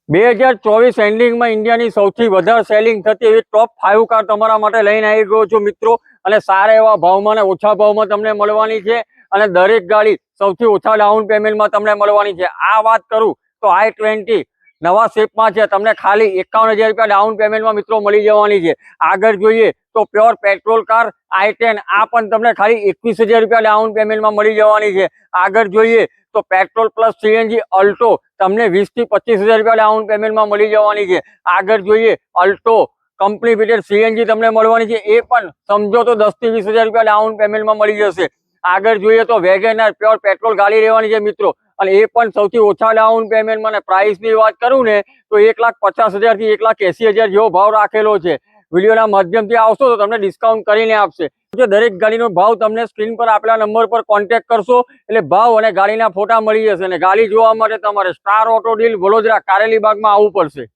2024 એન્ડિંગમાં ઇન્ડિયાની સૌથી વધારે સેલિંગ થતી એવી ટોપ 5 કાર તમારા માટે લઈને આવી ગયો છું મિત્રો। અને સારા એવા ભાવમાં અને ઓછા ભાવમાં તમને મળવાની છે અને દરેક ગાડી સૌથી ઓછા ડાઉન પેમેન્ટમાં તમને મળવાની છે। આ વાત કરું તો i20 નવા શેપમાં છે, તમને ખાલી 51,000 રૂપિયા ડાઉન પેમેન્ટમાં મિત્રો મળી જવાની છે। આગળ જોઈએ તો પ્યોર પેટ્રોલ કાર i10 આ પણ તમને ખાલી 21,000 રૂપિયા ડાઉન પેમેન્ટમાં મળી જવાની છે। આગળ જોઈએ તો પેટ્રોલ પ્લસ સીએનજી અલ્ટો તમને 20 થી 25,000 રૂપિયા ડાઉન પેમેન્ટમાં મળી જવાની છે। આગળ જોઈએ અલ્ટો કંપની ફિટેડ સીએનજી તમને મળવાની છે, એ પણ સમજો તો 10 થી 20,000 રૂપિયા ડાઉન પેમેન્ટમાં મળી જશે। આગળ જોઈએ તો વેગેનર પ્યોર પેટ્રોલ ગાડી રહેવાની છે મિત્રો, અને એ પણ સૌથી ઓછા ડાઉન પેમેન્ટમાં। અને પ્રાઇસની વાત કરું ને તો 1,50,000 થી 1,80,000 જેવો ભાવ રાખેલો છે। વિડીયોના માધ્યમથી આવશો તો તમને ડિસ્કાઉન્ટ કરીને આપશે। દરેક ગાડીનો ભાવ તમને સ્ક્રીન પર આપેલા નંબર પર કોન્ટેક્ટ કરશો એટલે ભાવ અને ગાડીના ફોટા મળી જશે। અને ગાડી જોવા માટે તમારે સ્ટાર ઓટો ડીલ વડોદરા કારેલી બાગમાં આવવું પડશે।